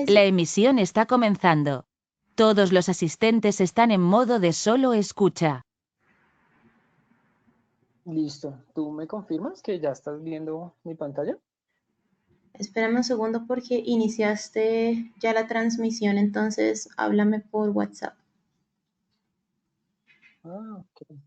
La emisión está comenzando. Todos los asistentes están en modo de solo escucha. Listo. ¿Tú me confirmas que ya estás viendo mi pantalla? Espérame un segundo porque iniciaste ya la transmisión, entonces háblame por WhatsApp. Ah, ok.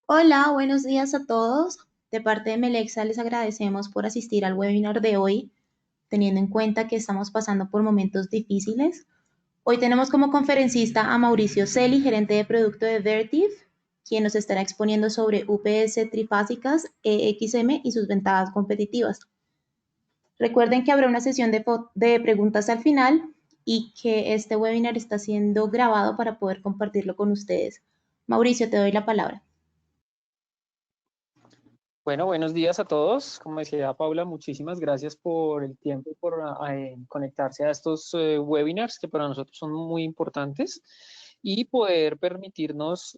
Hola, buenos días a todos. De parte de Melexa les agradecemos por asistir al webinar de hoy, teniendo en cuenta que estamos pasando por momentos difíciles. Hoy tenemos como conferencista a Mauricio Celi, gerente de producto de Vertiv, quien nos estará exponiendo sobre UPS trifásicas, EXM y sus ventajas competitivas. Recuerden que habrá una sesión de preguntas al final y que este webinar está siendo grabado para poder compartirlo con ustedes. Mauricio, te doy la palabra. Bueno, buenos días a todos. Como decía Paula, muchísimas gracias por el tiempo y por conectarse a estos webinars que para nosotros son muy importantes y poder permitirnos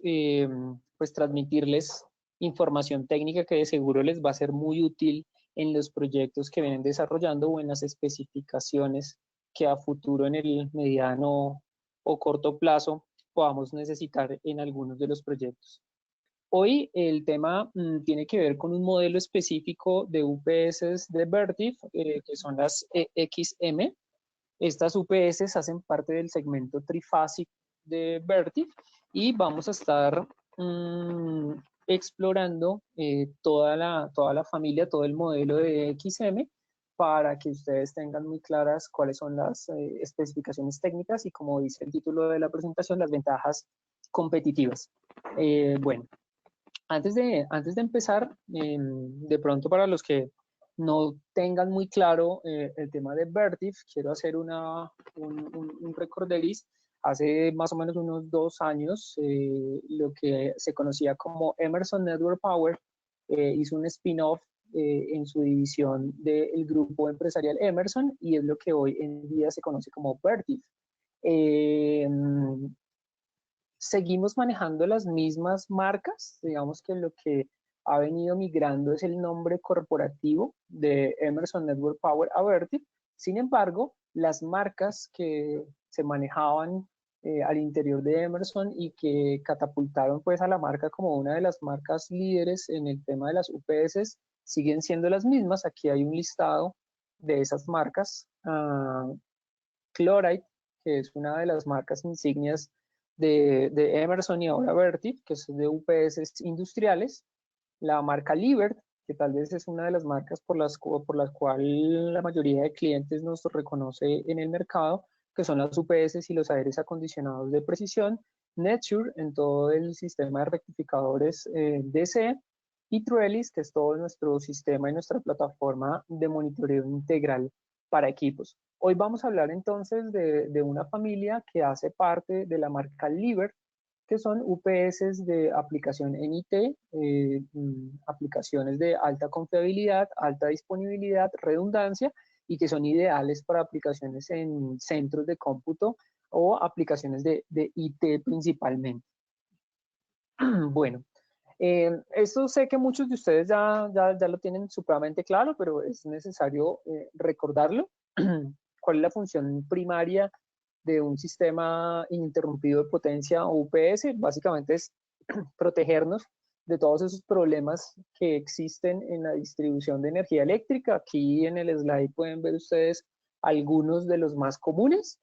pues transmitirles información técnica que de seguro les va a ser muy útil en los proyectos que vienen desarrollando o en las especificaciones que a futuro en el mediano o corto plazo podamos necesitar en algunos de los proyectos. Hoy el tema tiene que ver con un modelo específico de UPS de Vertiv, que son las EXM. Estas UPS hacen parte del segmento trifásico de Vertiv y vamos a estar explorando toda la familia, todo el modelo de XM para que ustedes tengan muy claras cuáles son las especificaciones técnicas y, como dice el título de la presentación, las ventajas competitivas. Bueno, antes de empezar, de pronto para los que no tengan muy claro el tema de Vertiv, quiero hacer un recorderis. Hace más o menos unos 2 años, lo que se conocía como Emerson Network Power hizo un spin-off en su división del grupo empresarial Emerson y es lo que hoy en día se conoce como Vertiv. Eh, Seguimos manejando las mismas marcas, digamos que lo que ha venido migrando es el nombre corporativo de Emerson Network Power a Vertiv. Sin embargo, las marcas que se manejaban al interior de Emerson y que catapultaron pues a la marca como una de las marcas líderes en el tema de las UPS siguen siendo las mismas. Aquí hay un listado de esas marcas. Chloride, que es una de las marcas insignias de Emerson y ahora Vertiv, que es de UPS industriales, la marca Libert, que tal vez es una de las marcas por las cuales la mayoría de clientes nos reconoce en el mercado, que son las UPS y los aires acondicionados de precisión, Netsure en todo el sistema de rectificadores DC, y Trellis, que es todo nuestro sistema y nuestra plataforma de monitoreo integral para equipos. Hoy vamos a hablar entonces de una familia que hace parte de la marca Liber, que son UPS de aplicación en IT, aplicaciones de alta confiabilidad, alta disponibilidad, redundancia, y que son ideales para aplicaciones en centros de cómputo o aplicaciones de IT principalmente. Bueno, esto sé que muchos de ustedes ya lo tienen supremamente claro, pero es necesario recordarlo. ¿Cuál es la función primaria de un sistema ininterrumpido de potencia o UPS? Básicamente es protegernos de todos esos problemas que existen en la distribución de energía eléctrica. Aquí en el slide pueden ver ustedes algunos de los más comunes.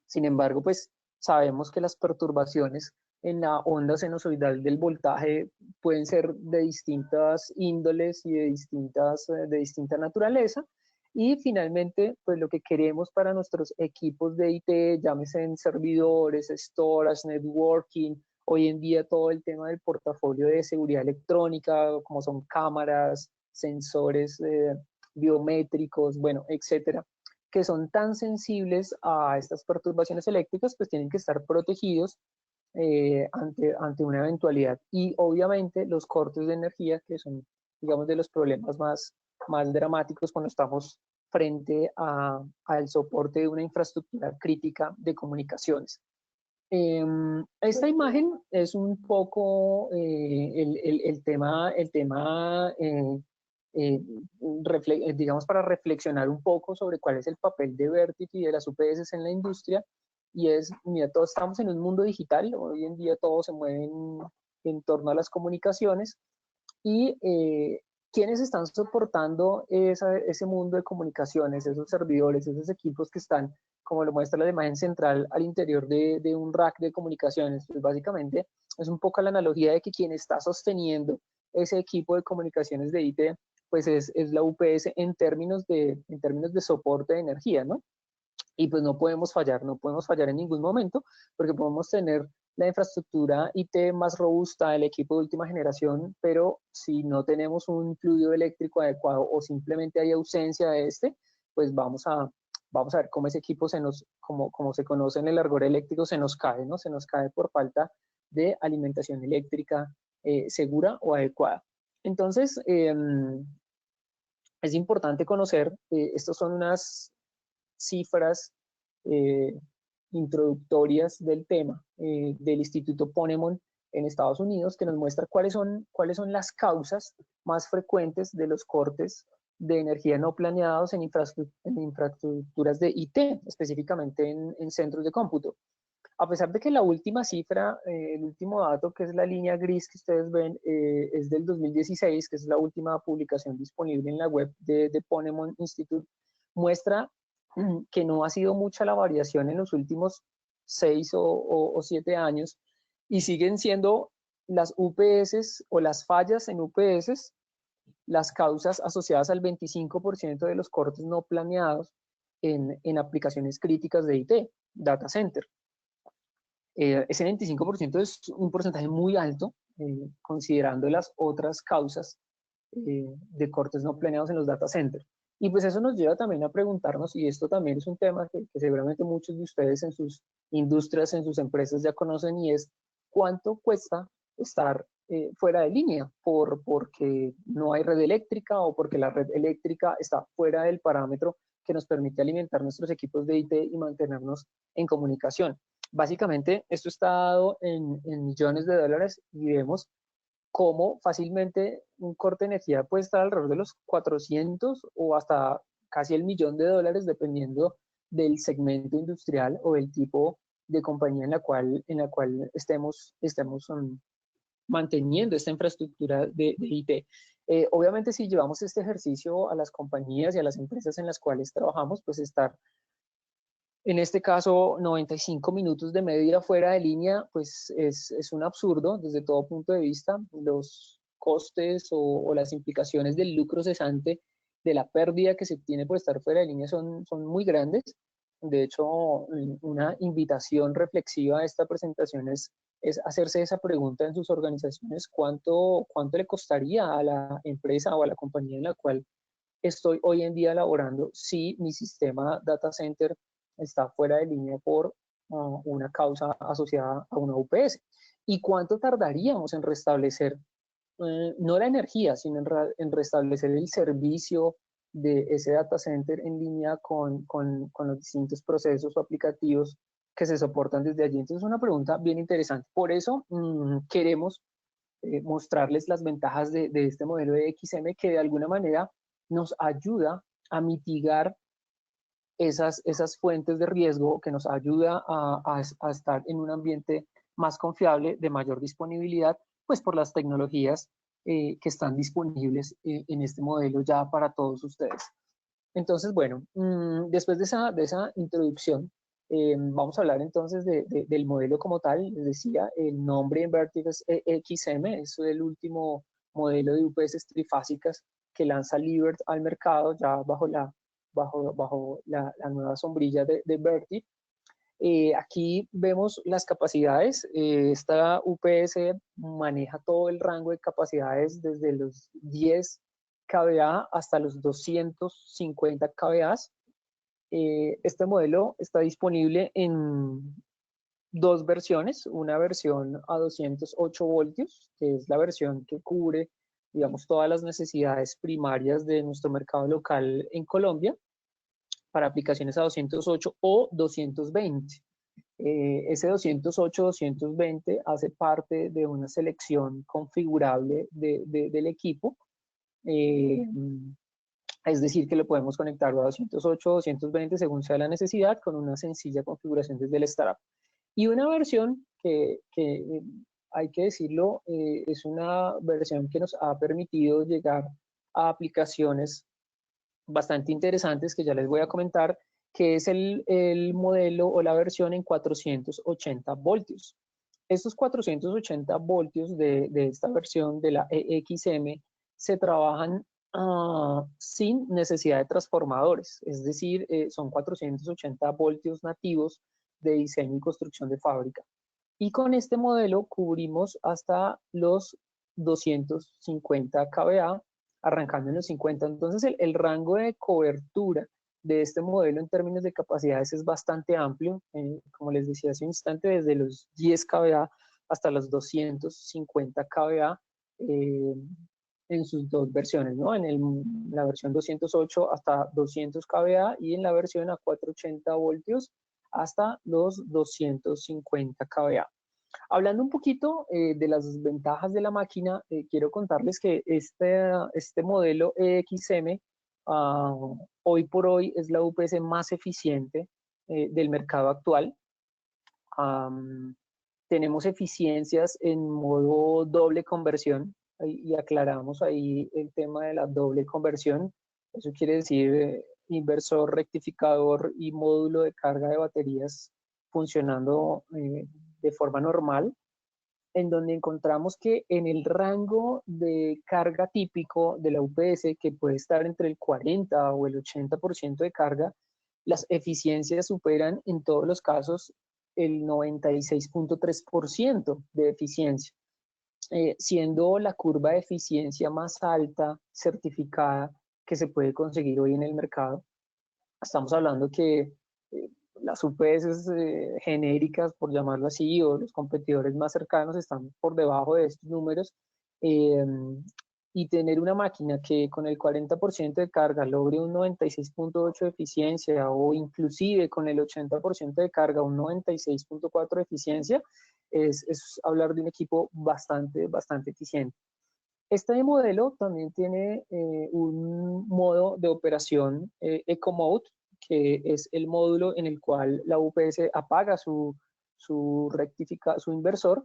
Sin embargo, pues sabemos que las perturbaciones en la onda sinusoidal del voltaje pueden ser de distintas índoles y de distinta naturaleza. Y finalmente, pues lo que queremos para nuestros equipos de IT, llámese en servidores, storage, networking, hoy en día todo el tema del portafolio de seguridad electrónica, como son cámaras, sensores biométricos, bueno, etcétera, que son tan sensibles a estas perturbaciones eléctricas, pues tienen que estar protegidos ante una eventualidad. Y obviamente los cortes de energía, que son, digamos, de los problemas más dramáticos cuando estamos frente al soporte de una infraestructura crítica de comunicaciones. Esta imagen es un poco el tema digamos, para reflexionar un poco sobre cuál es el papel de Vertiv y de las UPS en la industria. Y es, mira, todos estamos en un mundo digital, hoy en día todo se mueve en torno a las comunicaciones y ¿Quiénes están soportando ese mundo de comunicaciones, esos servidores, esos equipos que están, como lo muestra la imagen central, al interior de un rack de comunicaciones? Pues básicamente es un poco la analogía de que quien está sosteniendo ese equipo de comunicaciones de IT, pues es la UPS en términos de soporte de energía, ¿no? Y pues no podemos fallar en ningún momento, porque podemos tener la infraestructura IT más robusta, el equipo de última generación, pero si no tenemos un fluido eléctrico adecuado o simplemente hay ausencia de este, pues vamos a ver cómo ese equipo como se conoce en el argot eléctrico, se nos cae, ¿no? Se nos cae por falta de alimentación eléctrica segura o adecuada. Entonces, es importante conocer, estos son unas cifras eh, introductorias del tema del Instituto Ponemon en Estados Unidos, que nos muestra cuáles son las causas más frecuentes de los cortes de energía no planeados en infraestructuras de IT, específicamente en centros de cómputo. A pesar de que la última cifra, el último dato, que es la línea gris que ustedes ven, es del 2016, que es la última publicación disponible en la web de Ponemon Institute, muestra que no ha sido mucha la variación en los últimos 6 o 7 años y siguen siendo las UPS o las fallas en UPS las causas asociadas al 25% de los cortes no planeados en aplicaciones críticas de IT, data center. Ese 25% es un porcentaje muy alto, considerando las otras causas de cortes no planeados en los data centers. Y pues eso nos lleva también a preguntarnos, y esto también es un tema que seguramente muchos de ustedes en sus industrias, en sus empresas ya conocen, y es cuánto cuesta estar fuera de línea porque no hay red eléctrica o porque la red eléctrica está fuera del parámetro que nos permite alimentar nuestros equipos de IT y mantenernos en comunicación. Básicamente, esto está dado en millones de dólares y vemos cómo fácilmente un corte de energía puede estar alrededor de los 400 o hasta casi el $1.000.000, dependiendo del segmento industrial o del tipo de compañía en la cual estemos manteniendo esta infraestructura de IT. Obviamente, si llevamos este ejercicio a las compañías y a las empresas en las cuales trabajamos, pues estar en este caso 95 minutos de media fuera de línea, pues es un absurdo desde todo punto de vista. Los costes o las implicaciones del lucro cesante, de la pérdida que se tiene por estar fuera de línea son muy grandes. De hecho, una invitación reflexiva a esta presentación es hacerse esa pregunta en sus organizaciones: ¿cuánto le costaría a la empresa o a la compañía en la cual estoy hoy en día laborando si mi sistema data center está fuera de línea por una causa asociada a una UPS? ¿Y cuánto tardaríamos en restablecer, no la energía, sino en restablecer el servicio de ese data center en línea con los distintos procesos o aplicativos que se soportan desde allí? Entonces es una pregunta bien interesante. Por eso queremos mostrarles las ventajas de este modelo de XM, que de alguna manera nos ayuda a mitigar esas fuentes de riesgo, que nos ayuda a estar en un ambiente más confiable, de mayor disponibilidad, pues por las tecnologías que están disponibles en este modelo ya para todos ustedes. Entonces, bueno, después de esa introducción, vamos a hablar entonces del modelo como tal. Les decía, el nombre Invertiv es XM, es el último modelo de UPS trifásicas que lanza Liebherr al mercado, ya bajo la nueva sombrilla de Vertiv. Aquí vemos las capacidades. Esta UPS maneja todo el rango de capacidades desde los 10 kVA hasta los 250 kVA. Este modelo está disponible en dos versiones: una versión a 208 voltios, que es la versión que cubre, digamos, todas las necesidades primarias de nuestro mercado local en Colombia, para aplicaciones a 208 o 220. Ese 208-220 hace parte de una selección configurable del equipo. Es decir, que lo podemos conectar a 208 o 220 según sea la necesidad, con una sencilla configuración desde el startup. Y una versión que hay que decirlo, es una versión que nos ha permitido llegar a aplicaciones bastante interesantes que ya les voy a comentar, que es el modelo o la versión en 480 voltios. Estos 480 voltios de esta versión de la EXM se trabajan sin necesidad de transformadores, es decir, son 480 voltios nativos de diseño y construcción de fábrica. Y con este modelo cubrimos hasta los 250 kVA, arrancando en los 50. Entonces, el rango de cobertura de este modelo en términos de capacidades es bastante amplio, como les decía hace un instante, desde los 10 kVA hasta los 250 kVA en sus dos versiones, ¿no? La versión 208 hasta 200 kVA y en la versión a 480 voltios hasta los 250 kVA. Hablando un poquito de las ventajas de la máquina, quiero contarles que este modelo EXM hoy por hoy es la UPS más eficiente del mercado actual. Tenemos eficiencias en modo doble conversión y aclaramos ahí el tema de la doble conversión. Eso quiere decir inversor, rectificador y módulo de carga de baterías funcionando de forma normal, en donde encontramos que en el rango de carga típico de la UPS, que puede estar entre el 40 o el 80% de carga, las eficiencias superan en todos los casos el 96.3% de eficiencia, siendo la curva de eficiencia más alta certificada que se puede conseguir hoy en el mercado. Estamos hablando que las UPS genéricas, por llamarlo así, o los competidores más cercanos están por debajo de estos números, y tener una máquina que con el 40% de carga logre un 96.8 de eficiencia o inclusive con el 80% de carga un 96.4 de eficiencia, es hablar de un equipo bastante eficiente. Este modelo también tiene un modo de operación Eco Mode, que es el módulo en el cual la UPS apaga su inversor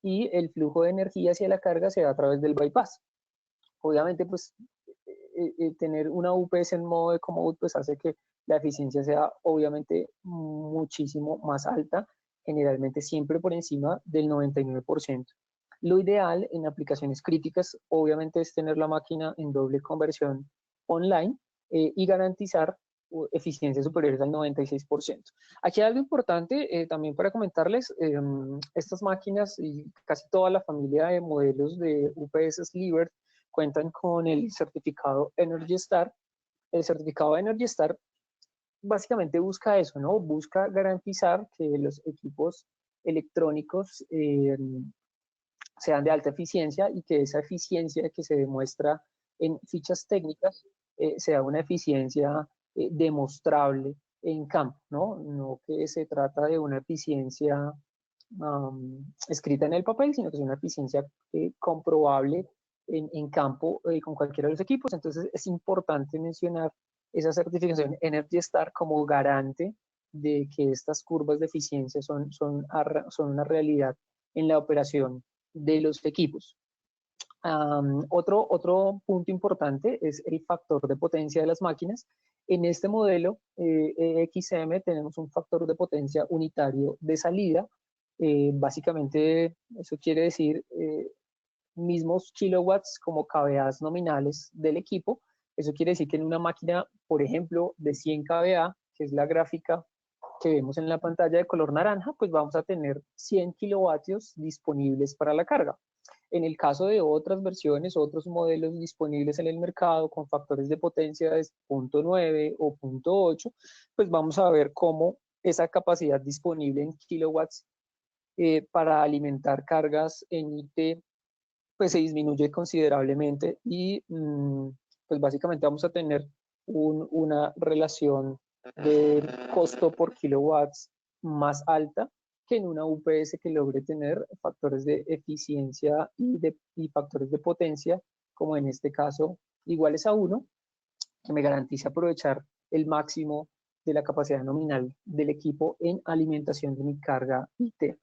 y el flujo de energía hacia la carga se da a través del bypass. Obviamente, pues, tener una UPS en modo Eco Mode pues hace que la eficiencia sea obviamente muchísimo más alta, generalmente siempre por encima del 99%. Lo ideal en aplicaciones críticas, obviamente, es tener la máquina en doble conversión online y garantizar eficiencias superiores al 96%. Aquí hay algo importante también para comentarles. Estas máquinas y casi toda la familia de modelos de UPS Liebherr cuentan con el certificado Energy Star. El certificado Energy Star básicamente busca eso, ¿no? Busca garantizar que los equipos electrónicos sean de alta eficiencia y que esa eficiencia que se demuestra en fichas técnicas sea una eficiencia demostrable en campo, ¿no? No que se trata de una eficiencia escrita en el papel, sino que es una eficiencia comprobable en campo con cualquiera de los equipos. Entonces es importante mencionar esa certificación Energy Star como garante de que estas curvas de eficiencia son una realidad en la operación de los equipos. Otro punto importante es el factor de potencia de las máquinas. En este modelo EXM tenemos un factor de potencia unitario de salida. Básicamente eso quiere decir mismos kilowatts como kVAs nominales del equipo. Eso quiere decir que en una máquina, por ejemplo, de 100 kVA, que es la gráfica que vemos en la pantalla de color naranja, pues vamos a tener 100 kilovatios disponibles para la carga. En el caso de otras versiones, otros modelos disponibles en el mercado con factores de potencia de 0.9 o 0.8, pues vamos a ver cómo esa capacidad disponible en kilowatts para alimentar cargas en IT pues se disminuye considerablemente y pues básicamente vamos a tener una relación de costo por kilowatts más alta que en una UPS que logre tener factores de eficiencia y factores de potencia, como en este caso iguales a 1, que me garantiza aprovechar el máximo de la capacidad nominal del equipo en alimentación de mi carga IT.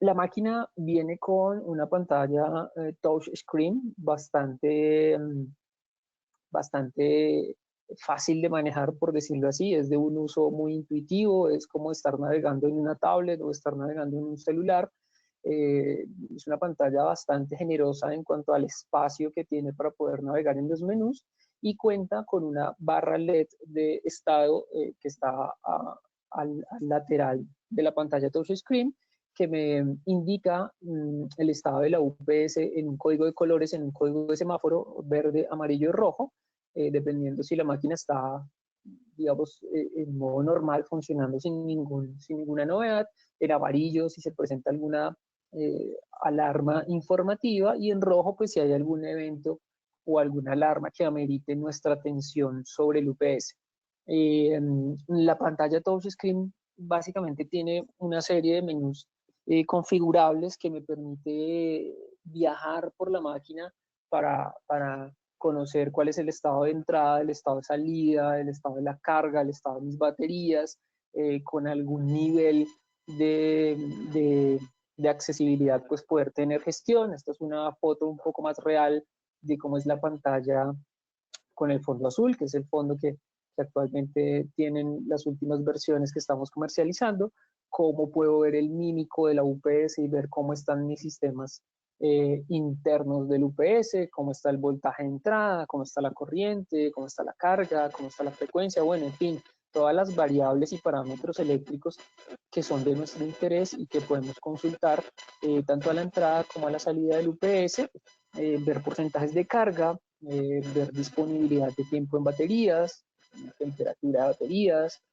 La máquina viene con una pantalla touch screen bastante fácil de manejar, por decirlo así. Es de un uso muy intuitivo, es como estar navegando en una tablet o estar navegando en un celular. Es una pantalla bastante generosa en cuanto al espacio que tiene para poder navegar en los menús y cuenta con una barra LED de estado que está al lateral de la pantalla touchscreen que me indica el estado de la UPS en un código de colores, en un código de semáforo verde, amarillo y rojo, dependiendo si la máquina está, digamos, en modo normal, funcionando sin ninguna novedad, en amarillo si se presenta alguna alarma informativa y en rojo pues si hay algún evento o alguna alarma que amerite nuestra atención sobre el UPS. La pantalla touchscreen básicamente tiene una serie de menús configurables que me permite viajar por la máquina para conocer cuál es el estado de entrada, el estado de salida, el estado de la carga, el estado de mis baterías, con algún nivel de, de, de accesibilidad, pues poder tener gestión. Esta es una foto un poco más real de cómo es la pantalla con el fondo azul, que es el fondo que actualmente tienen las últimas versiones que estamos comercializando, cómo puedo ver el mímico de la UPS y ver cómo están mis sistemas internos del UPS, cómo está el voltaje de entrada, cómo está la corriente, cómo está la carga, cómo está la frecuencia, bueno, en fin, todas las variables y parámetros eléctricos que son de nuestro interés y que podemos consultar tanto a la entrada como a la salida del UPS, ver porcentajes de carga, ver disponibilidad de tiempo en baterías, temperatura de baterías,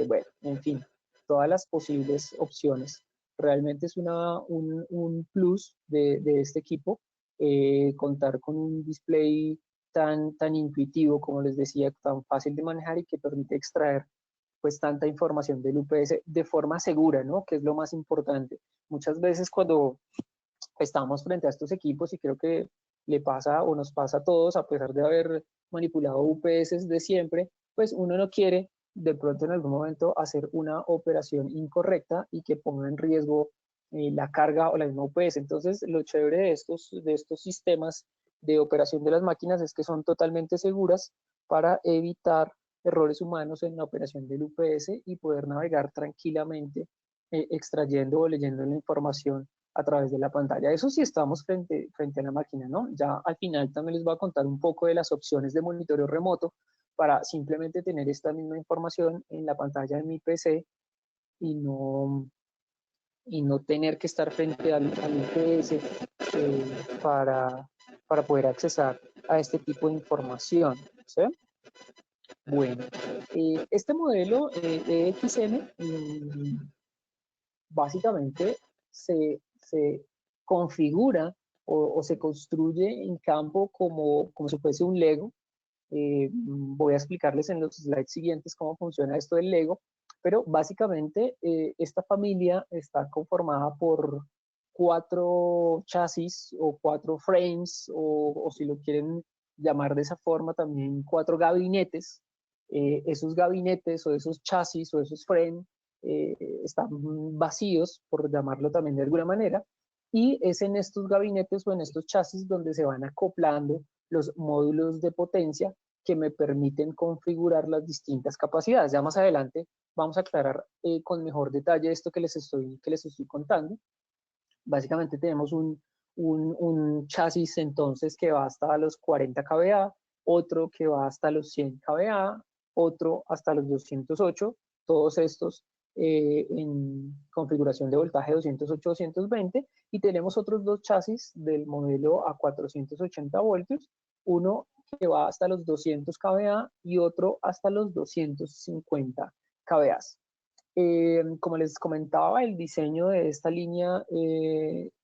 bueno, en fin, todas las posibles opciones. Realmente es un plus de este equipo contar con un display tan intuitivo, como les decía, tan fácil de manejar y que permite extraer pues tanta información del UPS de forma segura, ¿no? Que es lo más importante. Muchas veces cuando estamos frente a estos equipos y creo que le pasa o nos pasa a todos, a pesar de haber manipulado UPS de siempre, pues uno no quiere de pronto en algún momento hacer una operación incorrecta y que ponga en riesgo la carga o la misma UPS. Entonces, lo chévere de estos sistemas de operación de las máquinas es que son totalmente seguras para evitar errores humanos en la operación del UPS y poder navegar tranquilamente extrayendo o leyendo la información a través de la pantalla. Eso sí estamos frente a la máquina, ¿no? Ya al final también les voy a contar un poco de las opciones de monitoreo remoto para simplemente tener esta misma información en la pantalla de mi PC y no tener que estar frente al UPS para poder accesar a este tipo de información, ¿sí? Bueno, este modelo de XM básicamente se configura o se construye en campo como si fuese un Lego. Voy a explicarles en los slides siguientes cómo funciona esto del Lego, pero básicamente esta familia está conformada por 4 chasis o 4 frames, o si lo quieren llamar de esa forma, también 4 gabinetes. Esos gabinetes o esos chasis o esos frames eh, están vacíos, por llamarlo también de alguna manera, y es en estos gabinetes o en estos chasis donde se van acoplando los módulos de potencia que me permiten configurar las distintas capacidades. Ya más adelante vamos a aclarar con mejor detalle esto que les estoy contando. Básicamente tenemos un chasis entonces que va hasta los 40 kVA, otro que va hasta los 100 kVA, otro hasta los 208, todos estos en configuración de voltaje 208-220, y tenemos otros 2 chasis del modelo a 480 voltios, uno que va hasta los 200 kVA y otro hasta los 250 kVA. Como les comentaba, el diseño de esta línea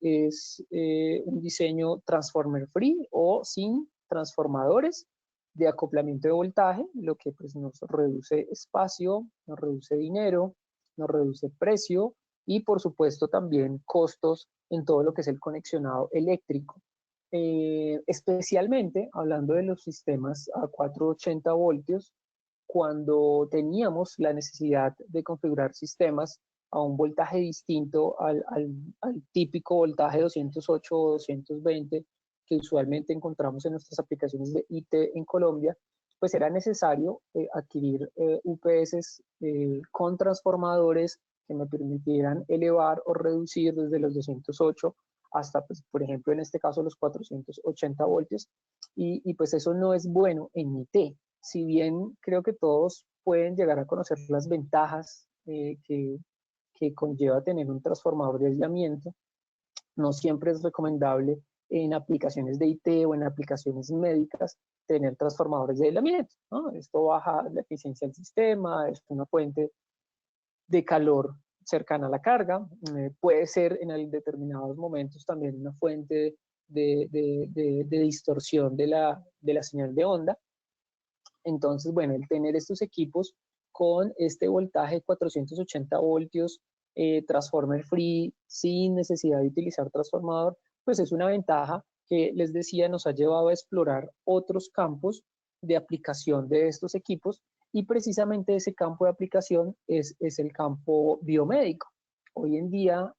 es un diseño transformer free o sin transformadores de acoplamiento de voltaje, lo que pues, nos reduce espacio, nos reduce dinero, nos reduce precio y por supuesto también costos en todo lo que es el conexionado eléctrico. Especialmente hablando de los sistemas a 480 voltios, cuando teníamos la necesidad de configurar sistemas a un voltaje distinto al típico voltaje 208 o 220 que usualmente encontramos en nuestras aplicaciones de IT en Colombia, pues era necesario adquirir UPS con transformadores que me permitieran elevar o reducir desde los 208 hasta, pues, por ejemplo, en este caso, los 480 voltios. Y pues eso no es bueno en IT. Si bien creo que todos pueden llegar a conocer las ventajas que conlleva tener un transformador de aislamiento, no siempre es recomendable en aplicaciones de IT o en aplicaciones médicas tener transformadores de aislamiento, ¿no? Esto baja la eficiencia del sistema, es una fuente de calor cercana a la carga, puede ser en determinados momentos también una fuente de distorsión de la señal de onda. Entonces, bueno, el tener estos equipos con este voltaje 480 voltios, transformer free, sin necesidad de utilizar transformador, pues es una ventaja que les decía nos ha llevado a explorar otros campos de aplicación de estos equipos, y precisamente ese campo de aplicación es el campo biomédico. Hoy en día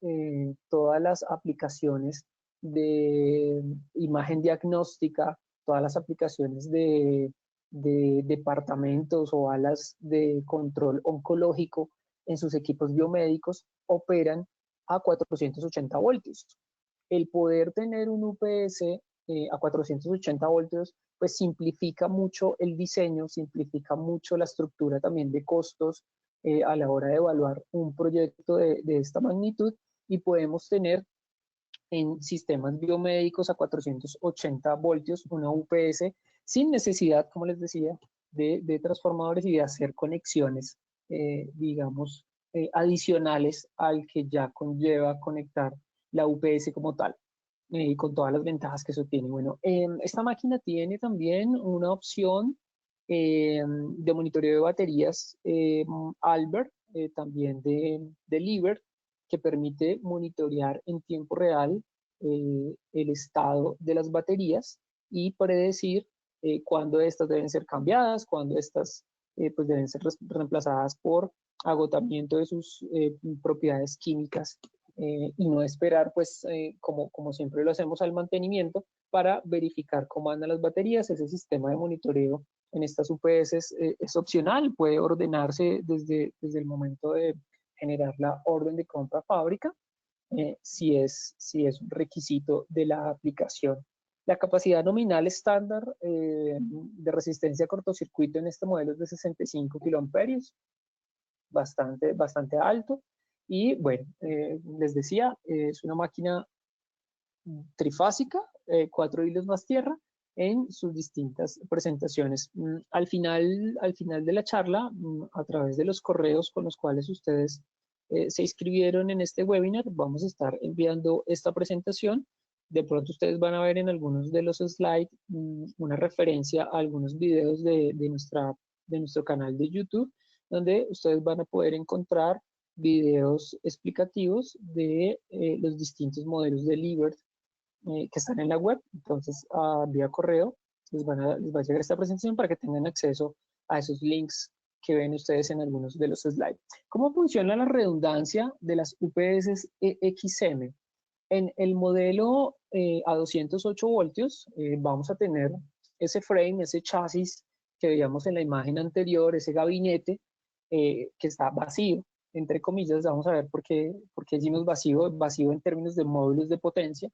todas las aplicaciones de imagen diagnóstica, todas las aplicaciones de departamentos o alas de control oncológico en sus equipos biomédicos operan a 480 voltios. El poder tener un UPS a 480 voltios pues simplifica mucho el diseño, simplifica mucho la estructura también de costos a la hora de evaluar un proyecto de esta magnitud, y podemos tener en sistemas biomédicos a 480 voltios una UPS sin necesidad, como les decía, de transformadores y de hacer conexiones, digamos, adicionales al que ya conlleva conectar la UPS como tal, con todas las ventajas que eso tiene. Bueno, esta máquina tiene también una opción de monitoreo de baterías Albert, también de Liebherr, que permite monitorear en tiempo real el estado de las baterías y predecir cuándo estas deben ser cambiadas, cuándo estas pues deben ser reemplazadas por agotamiento de sus propiedades químicas, y no esperar, pues, como siempre lo hacemos, al mantenimiento para verificar cómo andan las baterías. Ese sistema de monitoreo en estas UPS es opcional, puede ordenarse desde el momento de generar la orden de compra a fábrica, si es un requisito de la aplicación. La capacidad nominal estándar de resistencia a cortocircuito en este modelo es de 65 kiloamperios, bastante alto. Y bueno, les decía, es una máquina trifásica, 4 hilos más tierra, en sus distintas presentaciones. Al final de la charla, a través de los correos con los cuales ustedes se inscribieron en este webinar, vamos a estar enviando esta presentación. De pronto ustedes van a ver en algunos de los slides una referencia a algunos videos de nuestro canal de YouTube, donde ustedes van a poder encontrar videos explicativos de los distintos modelos de Liebherr que están en la web. Entonces, vía correo les va a llegar esta presentación para que tengan acceso a esos links que ven ustedes en algunos de los slides. ¿Cómo funciona la redundancia de las UPS XM? En el modelo a 208 voltios vamos a tener ese frame, ese chasis que veíamos en la imagen anterior, ese gabinete que está vacío, entre comillas. Vamos a ver por qué decimos vacío en términos de módulos de potencia.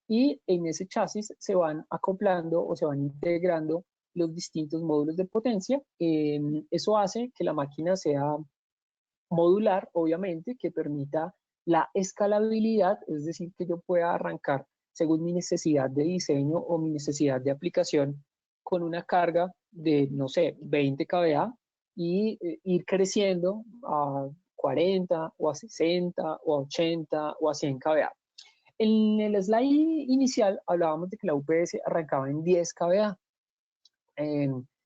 Y en ese chasis se van acoplando o se van integrando los distintos módulos de potencia. Eso hace que la máquina sea modular, obviamente, que permita la escalabilidad, es decir, que yo pueda arrancar según mi necesidad de diseño o mi necesidad de aplicación con una carga de, no sé, 20 kVA y ir creciendo a 40 o a 60 o a 80 o a 100 kVA. En el slide inicial hablábamos de que la UPS arrancaba en 10 kVA.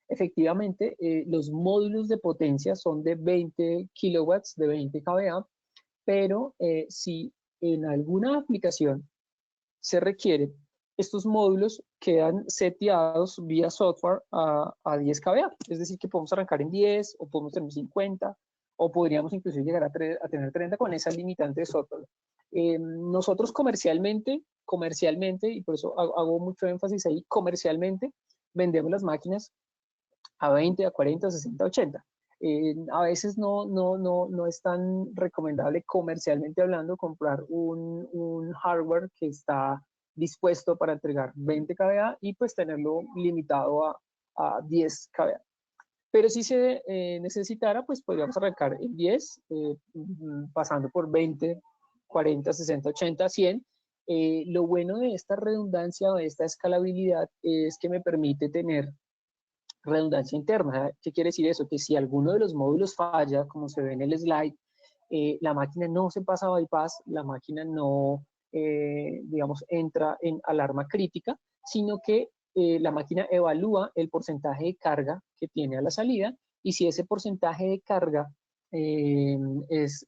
Efectivamente, los módulos de potencia son de 20 kilowatts, de 20 kVA, pero si en alguna aplicación se requiere, estos módulos quedan seteados vía software a 10 kVA. Es decir, que podemos arrancar en 10 o podemos tener 50 o podríamos incluso llegar a tener 30 con esa limitante de software. Nosotros comercialmente, y por eso hago mucho énfasis ahí, comercialmente vendemos las máquinas a 20, a 40, a 60, a 80. A veces no es tan recomendable comercialmente hablando comprar un hardware que está dispuesto para entregar 20 kVA y pues tenerlo limitado a 10 kVA. Pero si se necesitara, pues podríamos arrancar en 10, pasando por 20, 40, 60, 80, 100. Lo bueno de esta redundancia o de esta escalabilidad es que me permite tener redundancia interna. ¿Qué quiere decir eso? Que si alguno de los módulos falla, como se ve en el slide, la máquina no se pasa a bypass, la máquina no, digamos, entra en alarma crítica, sino que la máquina evalúa el porcentaje de carga que tiene a la salida y si ese porcentaje de carga es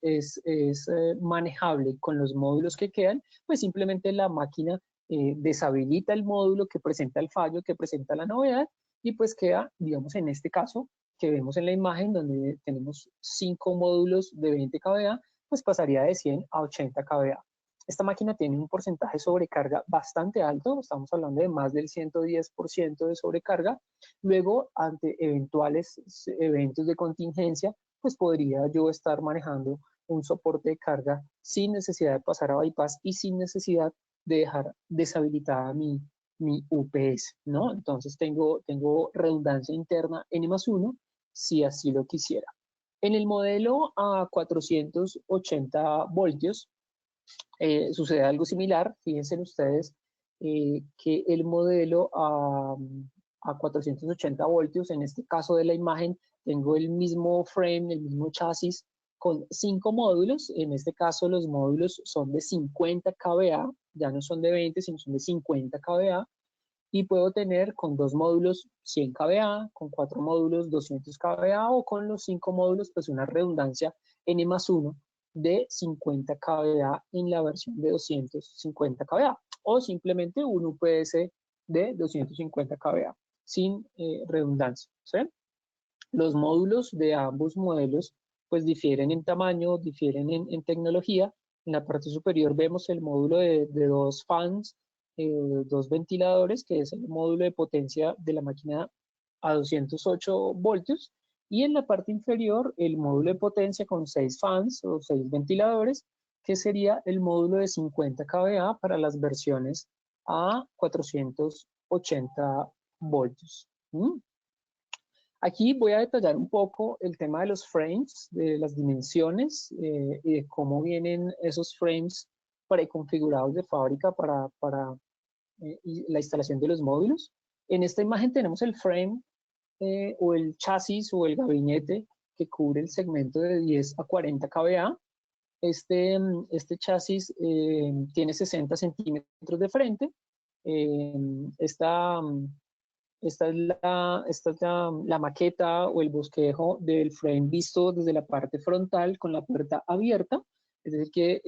manejable con los módulos que quedan, pues simplemente la máquina deshabilita el módulo que presenta el fallo, que presenta la novedad y pues queda, digamos, en este caso que vemos en la imagen donde tenemos 5 módulos de 20 kVA, pues pasaría de 100 a 80 kVA. Esta máquina tiene un porcentaje de sobrecarga bastante alto, estamos hablando de más del 110% de sobrecarga. Luego, ante eventuales eventos de contingencia, pues podría yo estar manejando un soporte de carga sin necesidad de pasar a bypass y sin necesidad de dejar deshabilitada mi UPS, ¿no? Entonces tengo redundancia interna N+1 si así lo quisiera. En el modelo a 480 voltios sucede algo similar. Fíjense ustedes que el modelo a 480 voltios, en este caso de la imagen, tengo el mismo frame, el mismo chasis con 5 módulos. En este caso los módulos son de 50 kVA, ya no son de 20, sino son de 50 kVA. Y puedo tener con 2 módulos 100 kVA, con 4 módulos 200 kVA o con los 5 módulos pues una redundancia N+1 de 50 kVA en la versión de 250 kVA o simplemente un UPS de 250 kVA sin redundancia, ¿sí? Los módulos de ambos modelos pues difieren en tamaño, difieren en tecnología. En la parte superior vemos el módulo de 2 fans, 2 ventiladores, que es el módulo de potencia de la máquina a 208 voltios. Y en la parte inferior el módulo de potencia con 6 fans o 6 ventiladores, que sería el módulo de 50 kVA para las versiones a 480 voltios. Aquí voy a detallar un poco el tema de los frames, de las dimensiones y de cómo vienen esos frames preconfigurados de fábrica para la instalación de los módulos. En esta imagen tenemos el frame o el chasis o el gabinete que cubre el segmento de 10 a 40 kVA. Este chasis tiene 60 centímetros de frente. Esta es la maqueta o el bosquejo del frame visto desde la parte frontal con la puerta abierta. Es decir, que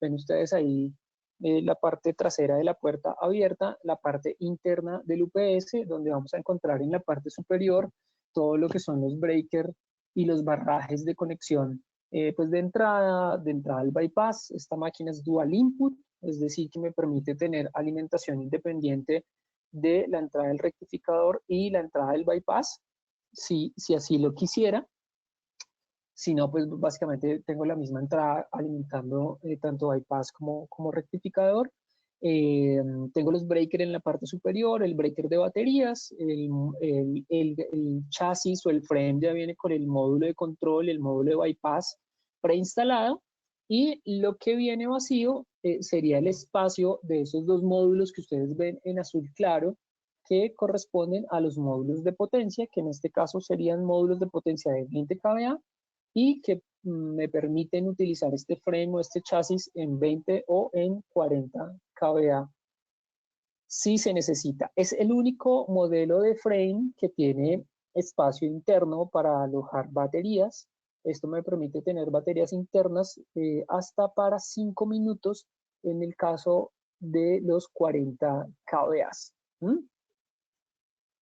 ven ustedes ahí la parte trasera de la puerta abierta, la parte interna del UPS, donde vamos a encontrar en la parte superior todo lo que son los breakers y los barrajes de conexión pues de entrada al bypass. Esta máquina es dual input, es decir, que me permite tener alimentación independiente de la entrada del rectificador y la entrada del bypass, si así lo quisiera. Si no, pues básicamente tengo la misma entrada alimentando tanto bypass como rectificador. Tengo los breakers en la parte superior, el breaker de baterías, el chasis o el frame ya viene con el módulo de control, el módulo de bypass preinstalado, y lo que viene vacío sería el espacio de esos 2 módulos que ustedes ven en azul claro, que corresponden a los módulos de potencia, que en este caso serían módulos de potencia de 20 kVA y que me permiten utilizar este frame o este chasis en 20 o en 40 kVA si se necesita. Es el único modelo de frame que tiene espacio interno para alojar baterías. Esto me permite tener baterías internas hasta para 5 minutos en el caso de los 40 kVA.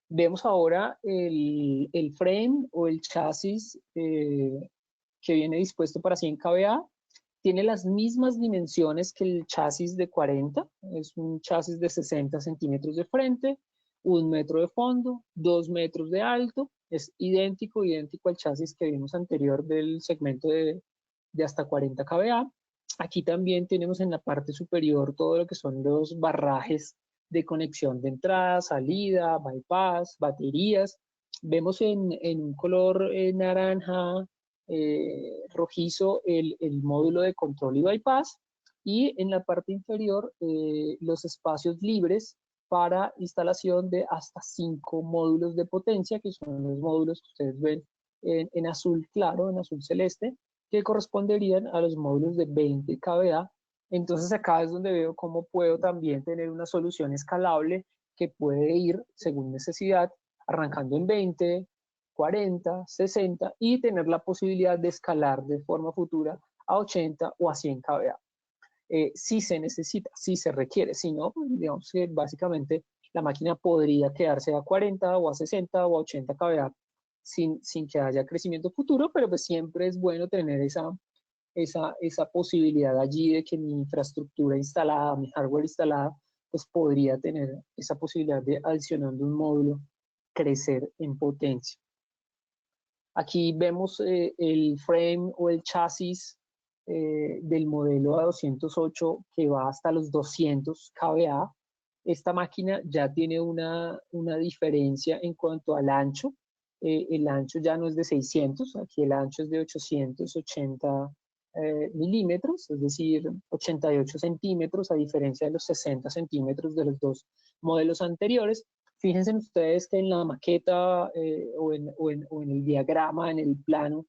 Vemos ahora el frame o el chasis que viene dispuesto para 100 kVA. Tiene las mismas dimensiones que el chasis de 40. Es un chasis de 60 centímetros de frente, 1 metro de fondo, 2 metros de alto. Es idéntico al chasis que vimos anterior del segmento de hasta 40 kVA. Aquí también tenemos en la parte superior todo lo que son los barrajes de conexión de entrada, salida, bypass, baterías. Vemos en un color naranja, rojizo el módulo de control y bypass, y en la parte inferior los espacios libres para instalación de hasta 5 módulos de potencia, que son los módulos que ustedes ven en azul claro, en azul celeste, que corresponderían a los módulos de 20 kVA. Entonces acá es donde veo cómo puedo también tener una solución escalable que puede ir según necesidad, arrancando en 20, 40, 60 y tener la posibilidad de escalar de forma futura a 80 o a 100 kVA. Si se necesita, si se requiere, si no, pues digamos que básicamente la máquina podría quedarse a 40 o a 60 o a 80 kVA sin que haya crecimiento futuro, pero pues siempre es bueno tener esa posibilidad allí de que mi infraestructura instalada, mi hardware instalada, pues podría tener esa posibilidad de, adicionando un módulo, crecer en potencia. Aquí vemos el frame o el chasis del modelo A208 que va hasta los 200 kVA. Esta máquina ya tiene una diferencia en cuanto al ancho. El ancho ya no es de 600, aquí el ancho es de 880 milímetros, es decir, 88 centímetros, a diferencia de los 60 centímetros de los dos modelos anteriores. Fíjense ustedes que en la maqueta o en el diagrama, en el plano,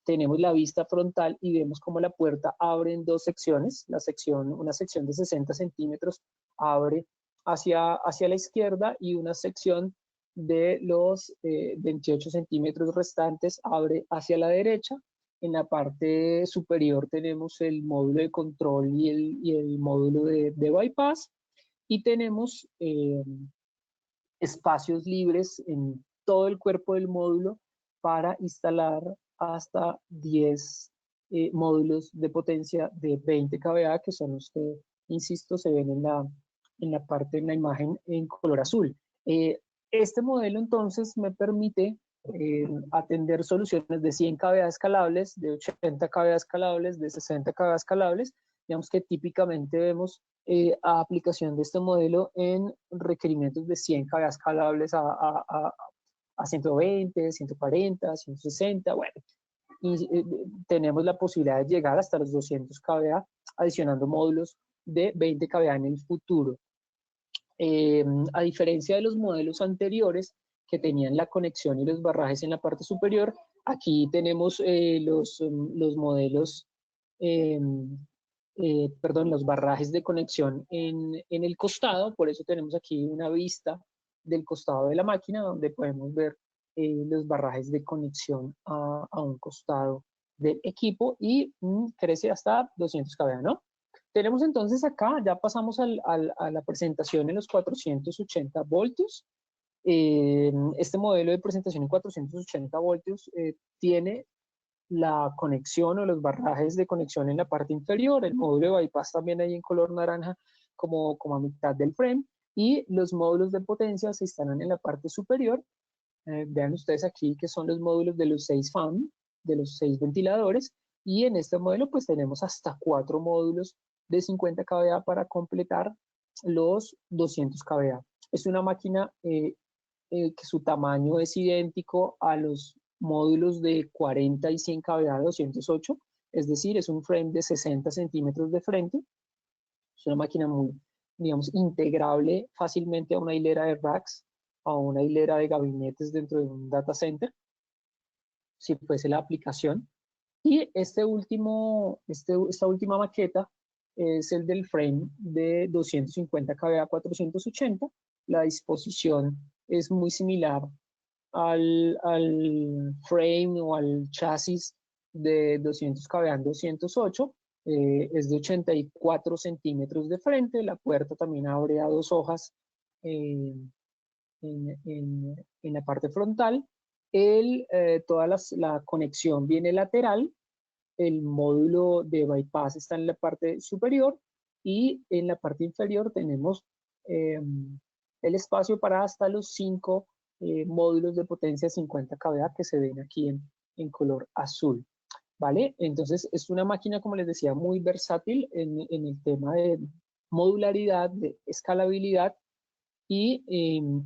tenemos la vista frontal y vemos cómo la puerta abre en dos secciones. Una sección de 60 centímetros abre hacia la izquierda y una sección de los 28 centímetros restantes abre hacia la derecha. En la parte superior tenemos el módulo de control y el módulo de bypass. Y tenemos espacios libres en todo el cuerpo del módulo para instalar hasta 10 módulos de potencia de 20 kVA, que son los que, insisto, se ven en la parte, en la imagen en color azul. Este modelo entonces me permite atender soluciones de 100 kVA escalables, de 80 kVA escalables, de 60 kVA escalables. Digamos que típicamente vemos a aplicación de este modelo en requerimientos de 100 kVA escalables a 120, 140, 160, bueno. Y tenemos la posibilidad de llegar hasta los 200 kVA adicionando módulos de 20 kVA en el futuro. A diferencia de los modelos anteriores que tenían la conexión y los barrajes en la parte superior, aquí tenemos los modelos, los barrajes de conexión en el costado. Por eso tenemos aquí una vista del costado de la máquina donde podemos ver los barrajes de conexión a un costado del equipo y crece hasta 200 kVA, ¿no? Tenemos entonces acá, ya pasamos a la presentación en los 480 voltios. Este modelo de presentación en 480 voltios tiene la conexión o los barrajes de conexión en la parte inferior, el módulo de bypass también ahí en color naranja como a mitad del frame, y los módulos de potencia se instalan en la parte superior. Vean ustedes aquí que son los módulos de los 6 fan, de los 6 ventiladores, y en este modelo pues tenemos hasta 4 módulos de 50 kVA para completar los 200 kVA. Es una máquina que su tamaño es idéntico a los módulos de 40 y 100 kVA de 208, es decir, es un frame de 60 centímetros de frente. Es una máquina muy, digamos, integrable fácilmente a una hilera de racks, a una hilera de gabinetes dentro de un data center, si fuese la aplicación. Y esta última maqueta es el del frame de 250 kVA 480. La disposición es muy similar al frame o al chasis de 200 kVA 208. Es de 84 centímetros de frente. La puerta también abre a 2 hojas en la parte frontal. Toda la conexión viene lateral, el módulo de bypass está en la parte superior y en la parte inferior tenemos el espacio para hasta los 5 módulos de potencia 50 kVA que se ven aquí en color azul. ¿Vale? Entonces es una máquina, como les decía, muy versátil en el tema de modularidad, de escalabilidad y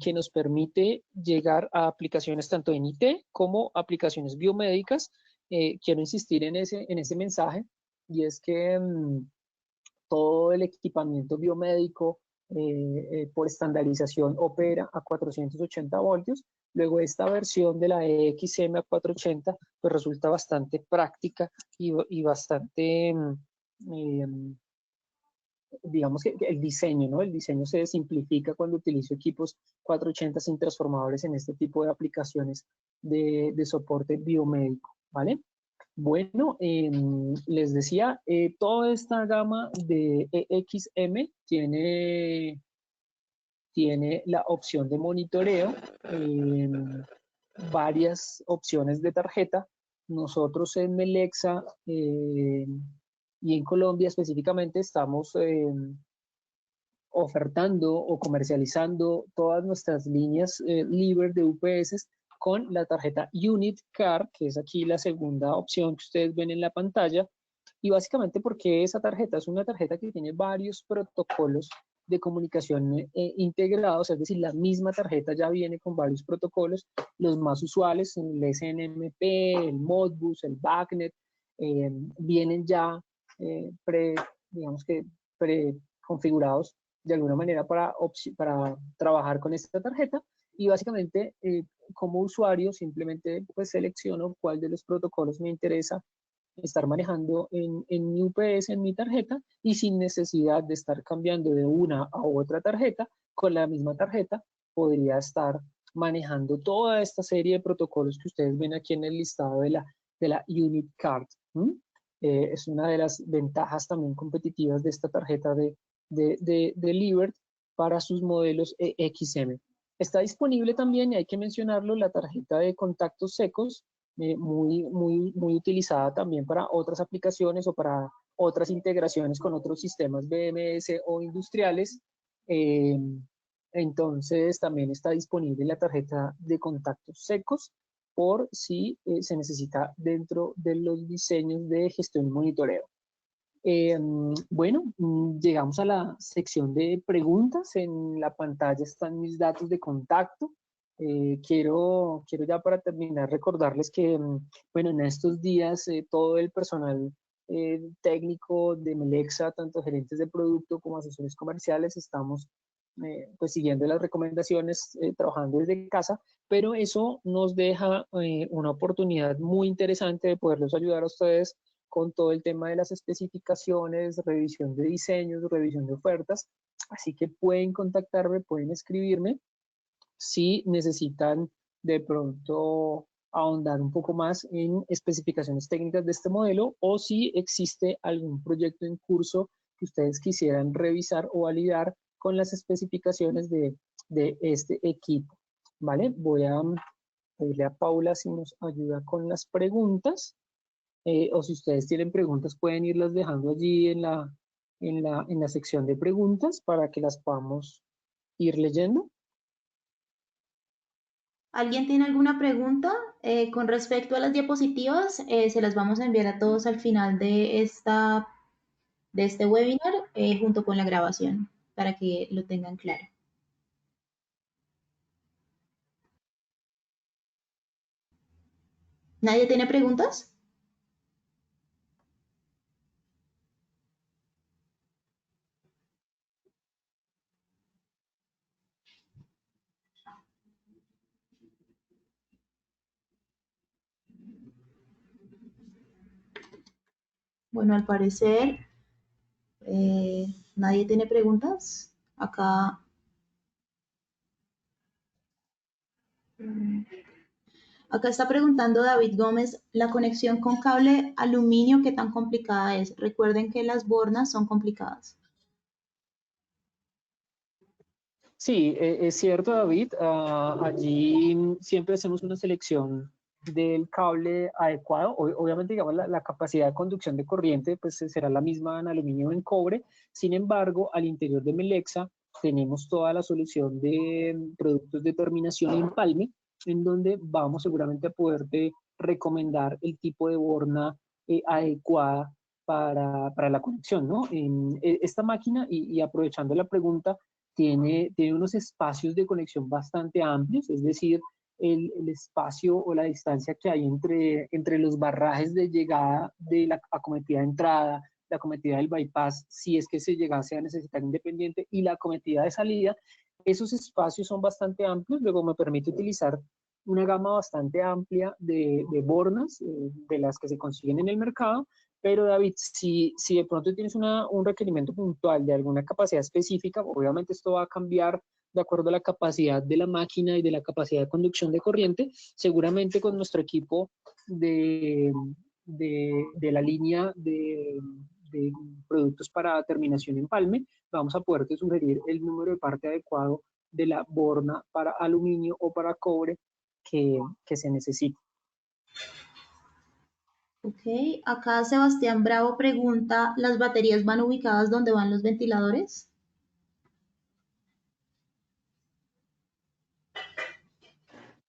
que nos permite llegar a aplicaciones tanto en IT como aplicaciones biomédicas. Quiero insistir en ese mensaje y es que todo el equipamiento biomédico por estandarización opera a 480 voltios. Luego esta versión de la EXM a 480 pues resulta bastante práctica y bastante, digamos que el diseño, ¿no? El diseño se simplifica cuando utilizo equipos 480 sin transformadores en este tipo de aplicaciones de soporte biomédico, ¿vale? Bueno, les decía, toda esta gama de EXM tiene la opción de monitoreo, varias opciones de tarjeta. Nosotros en Melexa y en Colombia específicamente estamos ofertando o comercializando todas nuestras líneas Liver de UPS con la tarjeta Unit Card, que es aquí la segunda opción que ustedes ven en la pantalla. Y básicamente porque esa tarjeta es una tarjeta que tiene varios protocolos de comunicación integrados, es decir, la misma tarjeta ya viene con varios protocolos, los más usuales, el SNMP, el Modbus, el BACnet, vienen ya digamos que preconfigurados de alguna manera para trabajar con esta tarjeta y básicamente como usuario simplemente pues selecciono cuál de los protocolos me interesa estar manejando en mi UPS, en mi tarjeta, y sin necesidad de estar cambiando de una a otra tarjeta, con la misma tarjeta podría estar manejando toda esta serie de protocolos que ustedes ven aquí en el listado de la Unit Card. Es una de las ventajas también competitivas de esta tarjeta de Liver para sus modelos EXM. Está disponible también, y hay que mencionarlo, la tarjeta de contactos secos, muy utilizada también para otras aplicaciones o para otras integraciones con otros sistemas BMS o industriales. Entonces también está disponible la tarjeta de contactos secos por si se necesita dentro de los diseños de gestión y monitoreo. Bueno, llegamos a la sección de preguntas. En la pantalla están mis datos de contacto. Quiero ya para terminar recordarles que, bueno, en estos días todo el personal técnico de Melexa, tanto gerentes de producto como asesores comerciales, estamos pues siguiendo las recomendaciones, trabajando desde casa, pero eso nos deja una oportunidad muy interesante de poderlos ayudar a ustedes con todo el tema de las especificaciones, revisión de diseños, revisión de ofertas. Así que pueden contactarme, pueden escribirme si necesitan de pronto ahondar un poco más en especificaciones técnicas de este modelo o si existe algún proyecto en curso que ustedes quisieran revisar o validar con las especificaciones de este equipo. ¿Vale? Voy a pedirle a Paula si nos ayuda con las preguntas. O si ustedes tienen preguntas pueden irlas dejando allí en la sección de preguntas para que las podamos ir leyendo. ¿Alguien tiene alguna pregunta con respecto a las diapositivas? Se las vamos a enviar a todos al final de este webinar junto con la grabación para que lo tengan claro. ¿Nadie tiene preguntas? Bueno, al parecer nadie tiene preguntas. Acá está preguntando David Gómez, la conexión con cable aluminio, ¿qué tan complicada es? Recuerden que las bornas son complicadas. Sí, es cierto, David. Allí siempre hacemos una selección del cable adecuado. Obviamente, digamos, la capacidad de conducción de corriente pues, será la misma en aluminio o en cobre. Sin embargo, al interior de Melexa tenemos toda la solución de productos de terminación en empalme, en donde vamos seguramente a poderte recomendar el tipo de borna adecuada para la conexión, ¿no? Esta máquina, y aprovechando la pregunta, tiene unos espacios de conexión bastante amplios, es decir, el espacio o la distancia que hay entre los barrajes de llegada de la acometida de entrada, la acometida del bypass, si es que se llegase a necesitar independiente, y la acometida de salida, esos espacios son bastante amplios, luego me permite utilizar una gama bastante amplia de bornas, de las que se consiguen en el mercado. Pero David, si de pronto tienes un requerimiento puntual de alguna capacidad específica, obviamente esto va a cambiar de acuerdo a la capacidad de la máquina y de la capacidad de conducción de corriente. Seguramente con nuestro equipo de la línea de productos para terminación en empalme, vamos a poderte sugerir el número de parte adecuado de la borna para aluminio o para cobre que se necesite. Ok, acá Sebastián Bravo pregunta, ¿las baterías van ubicadas donde van los ventiladores?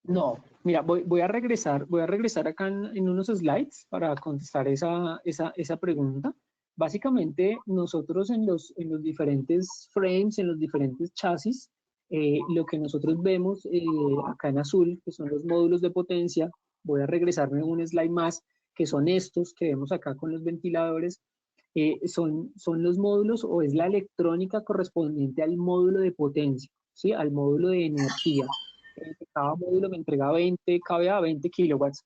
No, mira, voy a regresar acá en unos slides para contestar esa pregunta. Básicamente, nosotros en los diferentes frames, en los diferentes chasis, lo que nosotros vemos acá en azul, que son los módulos de potencia, voy a regresarme un slide más, que son estos que vemos acá con los ventiladores, son los módulos o es la electrónica correspondiente al módulo de potencia, ¿sí? Al módulo de energía. Cada módulo me entrega 20 kVA, 20 kilowatts.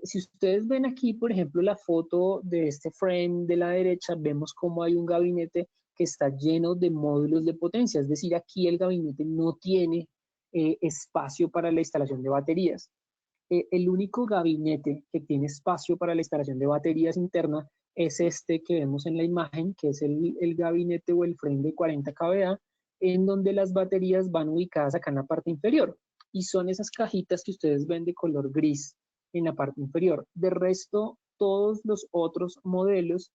Si ustedes ven aquí, por ejemplo, la foto de este frame de la derecha, vemos cómo hay un gabinete que está lleno de módulos de potencia. Es decir, aquí el gabinete no tiene espacio para la instalación de baterías. El único gabinete que tiene espacio para la instalación de baterías interna es este que vemos en la imagen, que es el gabinete o el frame de 40 kVA, en donde las baterías van ubicadas acá en la parte inferior. Y son esas cajitas que ustedes ven de color gris en la parte inferior. De resto, todos los otros modelos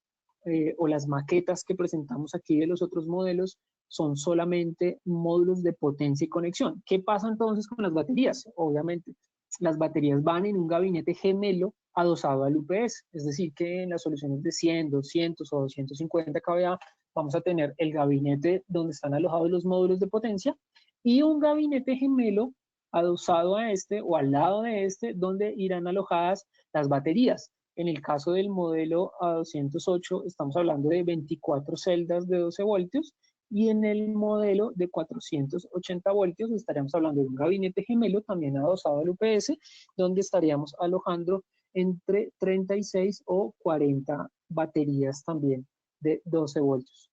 o las maquetas que presentamos aquí de los otros modelos son solamente módulos de potencia y conexión. ¿Qué pasa entonces con las baterías? Obviamente, las baterías van en un gabinete gemelo adosado al UPS, es decir, que en las soluciones de 100, 200 o 250 kVA vamos a tener el gabinete donde están alojados los módulos de potencia y un gabinete gemelo adosado a este o al lado de este donde irán alojadas las baterías. En el caso del modelo A208 estamos hablando de 24 celdas de 12 voltios y en el modelo de 480 voltios estaríamos hablando de un gabinete gemelo también adosado al UPS, donde estaríamos alojando entre 36 o 40 baterías también de 12 voltios.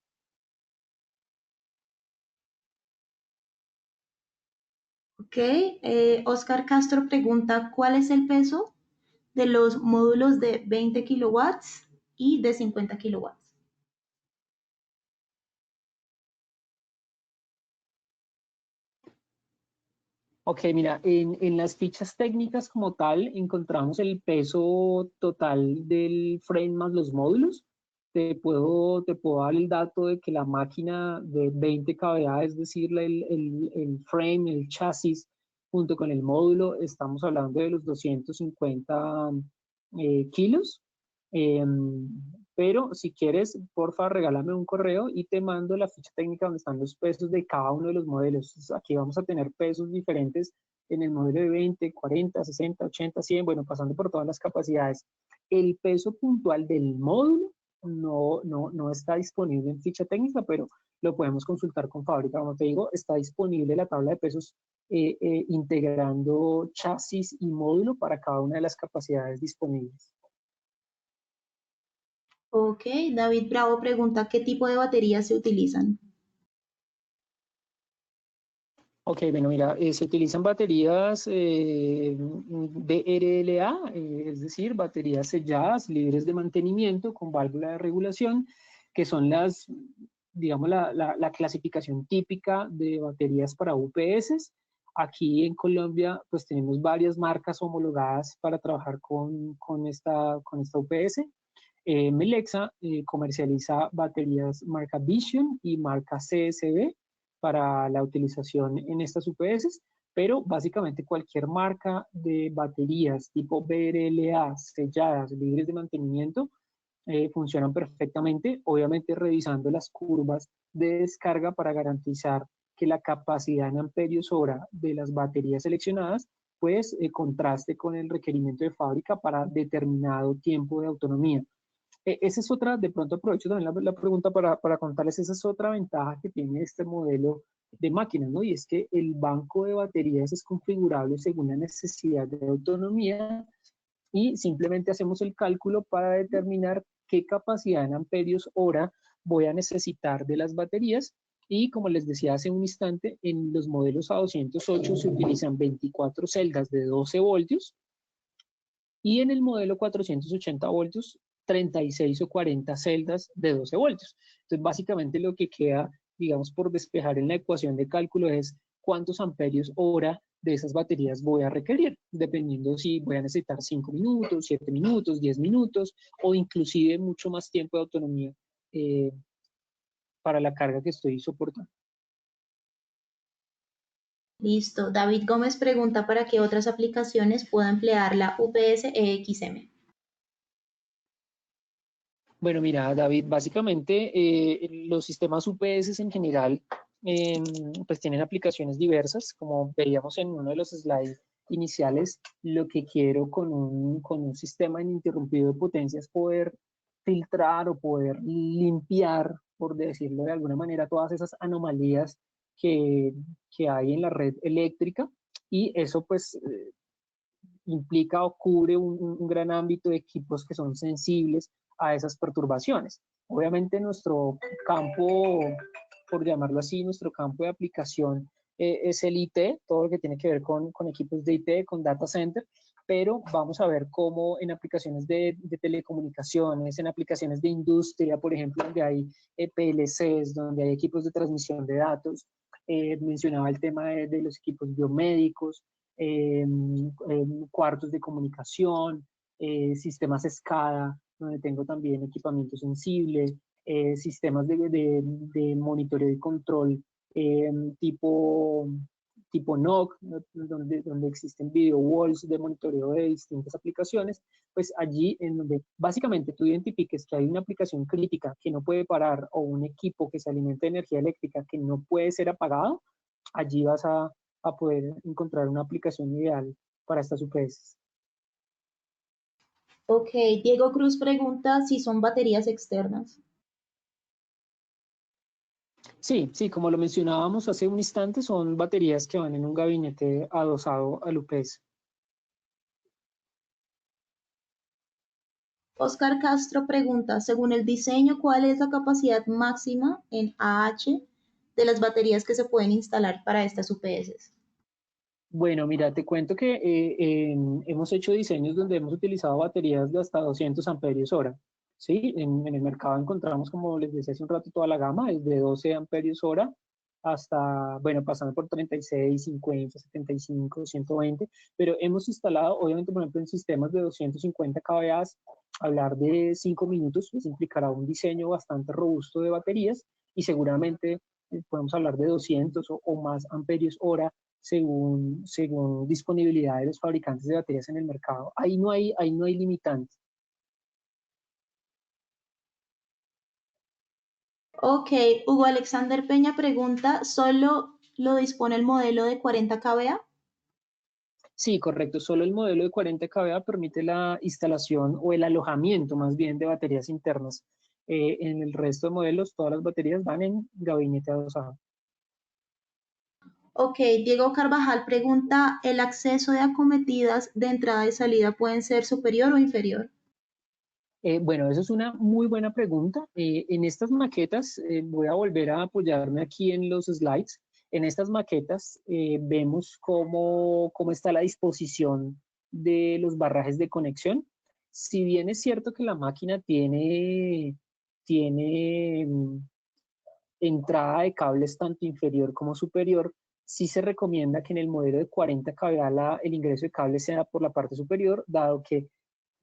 Ok, Oscar Castro pregunta, ¿cuál es el peso de los módulos de 20 kilowatts y de 50 kilowatts? Ok, mira, en las fichas técnicas como tal encontramos el peso total del frame más los módulos. Te puedo dar el dato de que la máquina de 20 kVA, es decir, el frame, el chasis, junto con el módulo, estamos hablando de los 250 kilos. Em, pero si quieres, porfa, regálame un correo y te mando la ficha técnica donde están los pesos de cada uno de los modelos. Aquí vamos a tener pesos diferentes en el modelo de 20, 40, 60, 80, 100, bueno, pasando por todas las capacidades. El peso puntual del módulo no está disponible en ficha técnica, pero lo podemos consultar con fábrica. Como te digo, está disponible la tabla de pesos integrando chasis y módulo para cada una de las capacidades disponibles. Ok, David Bravo pregunta, ¿qué tipo de baterías se utilizan? Ok, bueno, mira, se utilizan baterías BRLA, es decir, baterías selladas, libres de mantenimiento, con válvula de regulación, que son digamos, la clasificación típica de baterías para UPS. Aquí en Colombia, pues tenemos varias marcas homologadas para trabajar con esta UPS. Melexa comercializa baterías marca Vision y marca CSB para la utilización en estas UPS, pero básicamente cualquier marca de baterías tipo BRLA selladas, libres de mantenimiento, funcionan perfectamente, obviamente revisando las curvas de descarga para garantizar que la capacidad en amperios hora de las baterías seleccionadas pues contraste con el requerimiento de fábrica para determinado tiempo de autonomía. Esa es otra, de pronto aprovecho también la pregunta para contarles, esa es otra ventaja que tiene este modelo de máquinas, ¿no? Y es que el banco de baterías es configurable según la necesidad de autonomía y simplemente hacemos el cálculo para determinar qué capacidad en amperios hora voy a necesitar de las baterías. Y como les decía hace un instante, en los modelos A208 se utilizan 24 celdas de 12 voltios y en el modelo 480 voltios 36 o 40 celdas de 12 voltios. Entonces, básicamente lo que queda, digamos, por despejar en la ecuación de cálculo es cuántos amperios hora de esas baterías voy a requerir, dependiendo si voy a necesitar 5 minutos, 7 minutos, 10 minutos o inclusive mucho más tiempo de autonomía para la carga que estoy soportando. Listo. David Gómez pregunta para qué otras aplicaciones puedo emplear la UPS EXM. Bueno, mira, David, básicamente los sistemas UPS en general pues tienen aplicaciones diversas, como veíamos en uno de los slides iniciales. Lo que quiero con un sistema ininterrumpido de potencia es poder filtrar o poder limpiar, por decirlo de alguna manera, todas esas anomalías que, que hay en la red eléctrica, y eso pues implica o cubre un gran ámbito de equipos que son sensibles a esas perturbaciones. Obviamente nuestro campo, por llamarlo así, nuestro campo de aplicación es el IT, todo lo que tiene que ver con equipos de IT, con data center, pero vamos a ver cómo en aplicaciones de telecomunicaciones, en aplicaciones de industria, por ejemplo, donde hay PLCs, donde hay equipos de transmisión de datos, mencionaba el tema de los equipos biomédicos, cuartos de comunicación, sistemas SCADA, donde tengo también equipamiento sensible, sistemas de monitoreo y control tipo NOC, donde existen video walls de monitoreo de distintas aplicaciones. Pues allí en donde básicamente tú identifiques que hay una aplicación crítica que no puede parar o un equipo que se alimenta de energía eléctrica que no puede ser apagado, allí vas a poder encontrar una aplicación ideal para estas UPS. Ok, Diego Cruz pregunta si son baterías externas. Sí, sí, como lo mencionábamos hace un instante, son baterías que van en un gabinete adosado al UPS. Oscar Castro pregunta, según el diseño, ¿cuál es la capacidad máxima en AH de las baterías que se pueden instalar para estas UPS? Bueno, mira, te cuento que hemos hecho diseños donde hemos utilizado baterías de hasta 200 amperios hora. ¿Sí? En el mercado encontramos, como les decía hace un rato, toda la gama, desde 12 amperios hora hasta, bueno, pasando por 36, 50, 75, 120, pero hemos instalado, obviamente, por ejemplo, en sistemas de 250 kVA, hablar de 5 minutos, pues implicará un diseño bastante robusto de baterías y seguramente podemos hablar de 200 o más amperios hora según disponibilidad de los fabricantes de baterías en el mercado. Ahí no hay limitantes. Ok, Hugo Alexander Peña pregunta, ¿solo lo dispone el modelo de 40 kVA? Sí, correcto. Solo el modelo de 40 kVA permite la instalación o el alojamiento más bien de baterías internas. En el resto de modelos, todas las baterías van en gabinete adosado. Ok, Diego Carvajal pregunta, ¿el acceso de acometidas de entrada y salida pueden ser superior o inferior? Bueno, eso es una muy buena pregunta. En estas maquetas, voy a volver a apoyarme aquí en los slides. En estas maquetas vemos cómo está la disposición de los barrajes de conexión. Si bien es cierto que la máquina tiene entrada de cables tanto inferior como superior, sí se recomienda que en el modelo de 40 kVA el ingreso de cables sea por la parte superior, dado que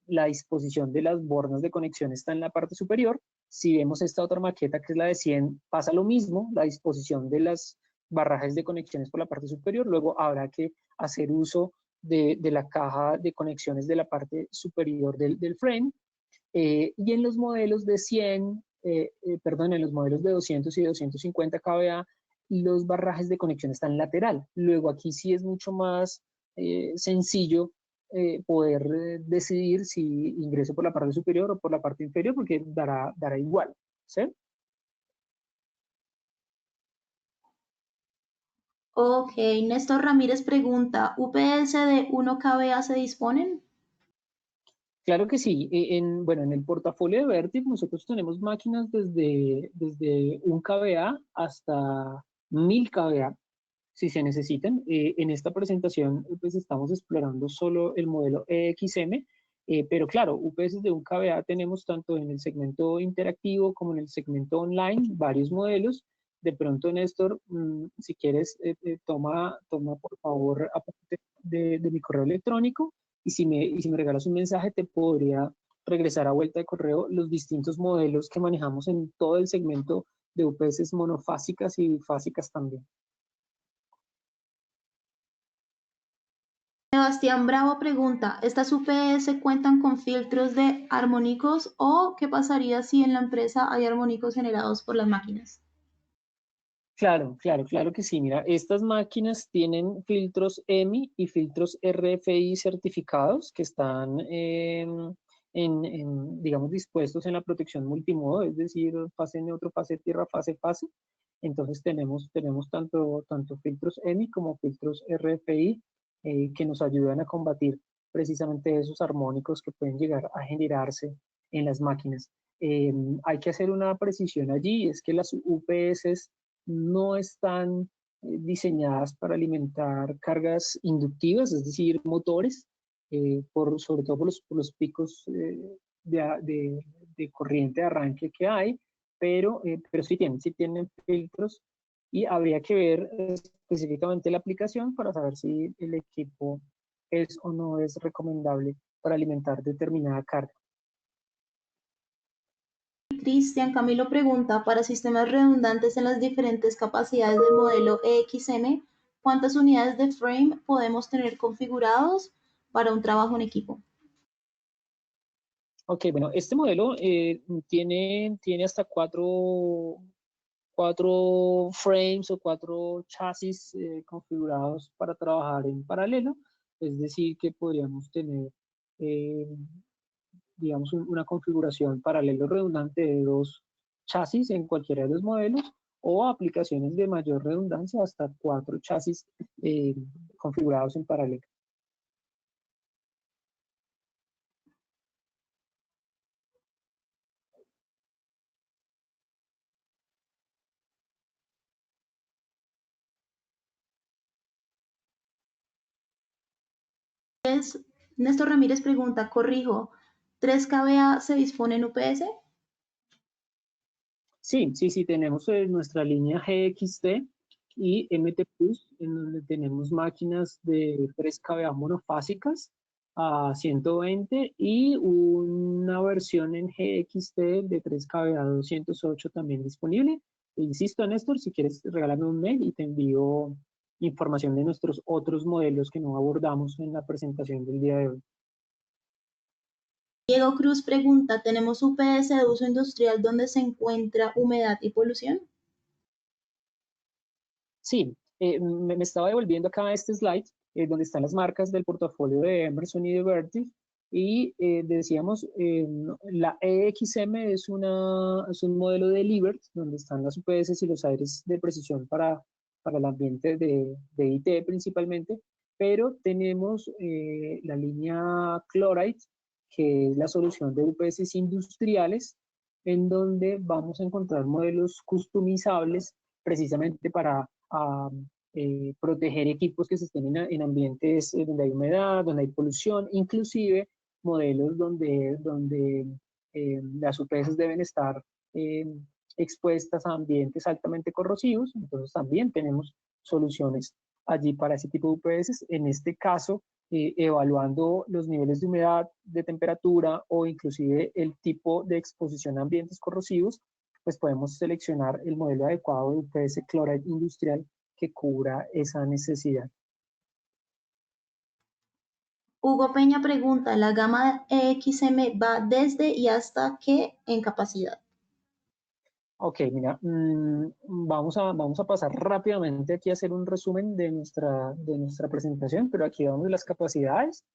la disposición de las bornas de conexión está en la parte superior. Si vemos esta otra maqueta, que es la de 100, pasa lo mismo, la disposición de las barrajes de conexiones por la parte superior. Luego habrá que hacer uso de la caja de conexiones de la parte superior del frame. Y en los modelos de 100, perdón, en los modelos de 200 y 250 kVA, los barrajes de conexión están lateral. Luego aquí sí es mucho más sencillo poder decidir si ingreso por la parte superior o por la parte inferior, porque dará igual, ¿sí? Ok, Néstor Ramírez pregunta, ¿UPS de 1 kVA se disponen? Claro que sí. Bueno, en el portafolio de Vertiv nosotros tenemos máquinas desde 1 kVA hasta 1000 kVA, si se necesitan. En esta presentación pues estamos explorando solo el modelo EXM, pero claro, UPS de 1 kVA tenemos tanto en el segmento interactivo como en el segmento online, varios modelos. De pronto, Néstor, si quieres, toma por favor apunte de mi correo electrónico, y si me regalas un mensaje te podría regresar a vuelta de correo los distintos modelos que manejamos en todo el segmento de UPS monofásicas y bifásicas también. Sebastián Bravo pregunta, ¿estas UPS cuentan con filtros de armónicos o qué pasaría si en la empresa hay armónicos generados por las máquinas? Claro que sí. Mira, estas máquinas tienen filtros EMI y filtros RFI certificados que están, digamos, dispuestos en la protección multimodo, es decir, fase neutro, fase tierra, fase. Entonces tenemos tanto filtros EMI como filtros RFI que nos ayudan a combatir precisamente esos armónicos que pueden llegar a generarse en las máquinas. Hay que hacer una precisión allí, es que las UPS no están diseñadas para alimentar cargas inductivas, es decir, motores, sobre todo por los picos de corriente de arranque que hay, pero sí tienen filtros, y habría que ver específicamente la aplicación para saber si el equipo es o no es recomendable para alimentar determinada carga. Cristian Camilo pregunta, para sistemas redundantes en las diferentes capacidades del modelo EXM, ¿cuántas unidades de frame podemos tener configurados para un trabajo en equipo? Ok, bueno, este modelo tiene hasta cuatro frames o 4 chasis configurados para trabajar en paralelo, es decir, que podríamos tener, eh, digamos, una configuración paralelo redundante de 2 chasis en cualquiera de los modelos, o aplicaciones de mayor redundancia hasta 4 chasis configurados en paralelo. Néstor Ramírez pregunta, corrijo, ¿3 kVA se dispone en UPS? Sí, tenemos nuestra línea GXT y MT Plus, en donde tenemos máquinas de 3 kVA monofásicas a 120 y una versión en GXT de 3 kVA 208 también disponible. E insisto, Néstor, si quieres regálame un mail y te envío información de nuestros otros modelos que no abordamos en la presentación del día de hoy. Diego Cruz pregunta, ¿tenemos UPS de uso industrial donde se encuentra humedad y polución? Sí, me estaba devolviendo acá este slide donde están las marcas del portafolio de Emerson y de Vertiv, y decíamos, la EXM es un modelo de Liebherr, donde están las UPS y los aires de precisión para el ambiente de IT principalmente, pero tenemos la línea Chloride, que es la solución de UPS industriales, en donde vamos a encontrar modelos customizables precisamente para proteger equipos que se estén en ambientes donde hay humedad, donde hay polución, inclusive modelos donde las UPS deben estar expuestas a ambientes altamente corrosivos, entonces también tenemos soluciones allí para ese tipo de UPS. En este caso, evaluando los niveles de humedad, de temperatura o inclusive el tipo de exposición a ambientes corrosivos, pues podemos seleccionar el modelo adecuado de UPS Chloride industrial que cubra esa necesidad. Hugo Peña pregunta, ¿la gama XM va desde y hasta qué en capacidad? Ok, mira, vamos a pasar rápidamente aquí a hacer un resumen de nuestra presentación, pero aquí vamos de las capacidades.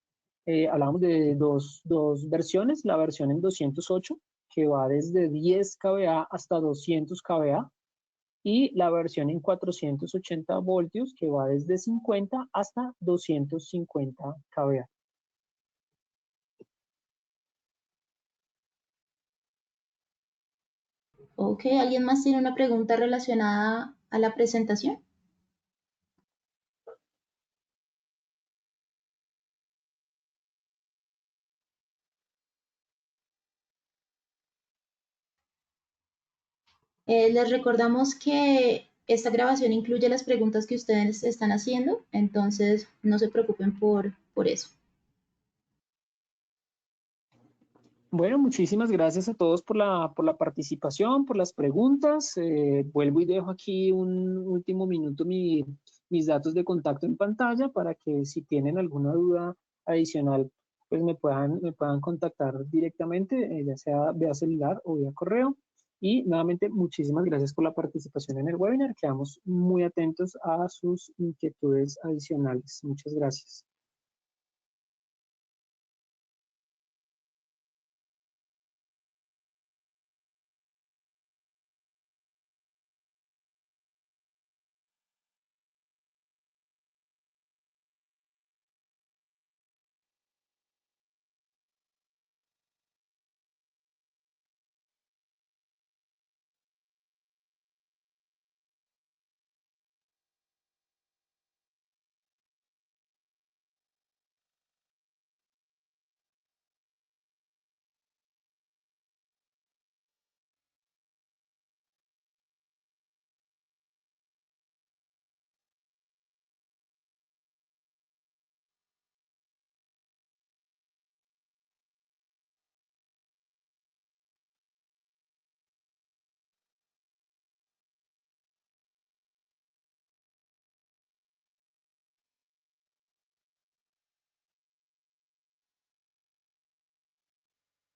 Hablamos de dos versiones, la versión en 208, que va desde 10 kVA hasta 200 kVA, y la versión en 480 voltios, que va desde 50 hasta 250 kVA. Ok, ¿alguien más tiene una pregunta relacionada a la presentación? Les recordamos que esta grabación incluye las preguntas que ustedes están haciendo, entonces no se preocupen por eso. Bueno, muchísimas gracias a todos por la participación, por las preguntas. Vuelvo y dejo aquí un último minuto mis datos de contacto en pantalla para que si tienen alguna duda adicional, pues me puedan contactar directamente, ya sea vía celular o vía correo. Y nuevamente, muchísimas gracias por la participación en el webinar. Quedamos muy atentos a sus inquietudes adicionales. Muchas gracias.